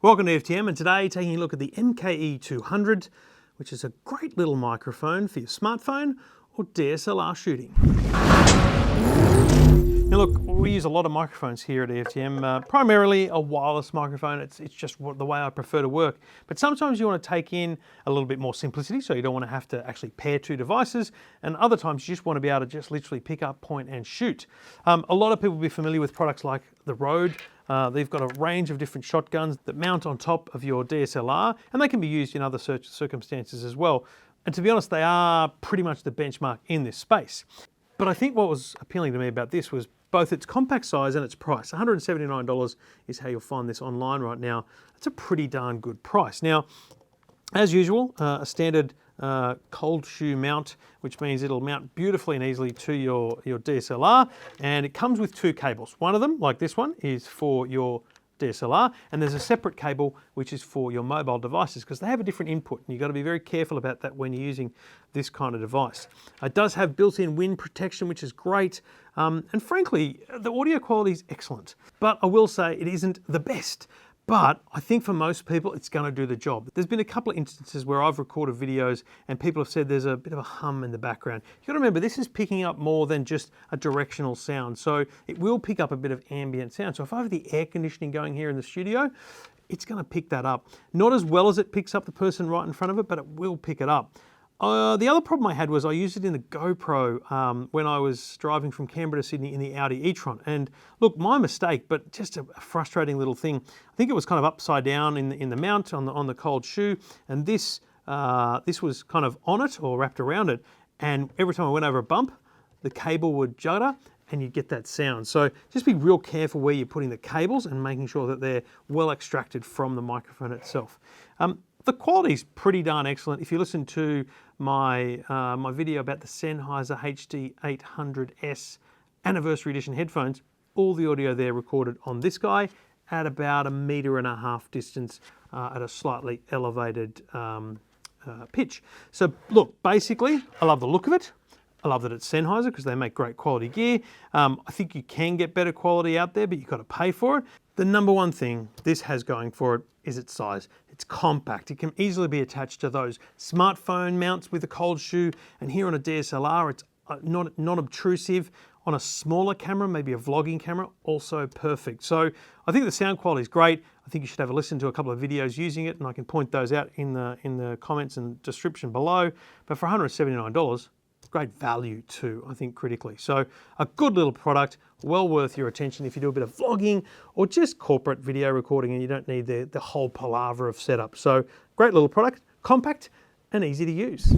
Welcome to FTM, and today taking a look at the MKE200, which is a great little microphone for your smartphone or DSLR shooting. Now look, we use a lot of microphones here at FTM, primarily a wireless microphone. It's just the way I prefer to work. But sometimes you want to take in a little bit more simplicity, so you don't want to have to actually pair two devices, and other times you just want to be able to just literally pick up, point and shoot. A lot of people will be familiar with products like the Rode. They've got a range of different shotguns that mount on top of your DSLR, and they can be used in other circumstances as well. And to be honest, they are pretty much the benchmark in this space. But I think what was appealing to me about this was both its compact size and its price. $179 is how you'll find this online right now. That's a pretty darn good price. Now, as usual, a standard cold shoe mount, which means it'll mount beautifully and easily to your DSLR, and it comes with two cables. One of them, like this one, is for your DSLR, and there's a separate cable which is for your mobile devices because they have a different input, and you've got to be very careful about that when you're using this kind of device. It does have built-in wind protection, which is great, and frankly, the audio quality is excellent. But I will say it isn't the best. But I think for most people, it's going to do the job. There's been a couple of instances where I've recorded videos and people have said there's a bit of a hum in the background. You've got to remember, this is picking up more than just a directional sound. So it will pick up a bit of ambient sound. So if I have the air conditioning going here in the studio, it's going to pick that up. Not as well as it picks up the person right in front of it, but it will pick it up. The other problem I had was I used it in the GoPro when I was driving from Canberra to Sydney in the Audi e-tron. And look, my mistake, but just a frustrating little thing. I think it was kind of upside down in the mount on the cold shoe, and this was kind of on it or wrapped around it. And every time I went over a bump, the cable would judder, and you get that sound. So just be real careful where you're putting the cables and making sure that they're well extracted from the microphone itself. The quality is pretty darn excellent. If you listen to my video about the Sennheiser HD800S Anniversary Edition headphones, all the audio there recorded on this guy at about 1.5 meters distance at a slightly elevated pitch. So look, basically, I love the look of it. I love that it's Sennheiser because they make great quality gear. I think you can get better quality out there, but you've got to pay for it. The number one thing this has going for it is its size. It's compact. It can easily be attached to those smartphone mounts with a cold shoe, and here on a DSLR, it's not obtrusive. On a smaller camera, maybe a vlogging camera, also perfect. So I think the sound quality is great. I think you should have a listen to a couple of videos using it, and I can point those out in the comments and description below. But for $179, great value too, I think, critically. So a good little product, well worth your attention if you do a bit of vlogging or just corporate video recording and you don't need the whole palaver of setup. So great little product, compact and easy to use.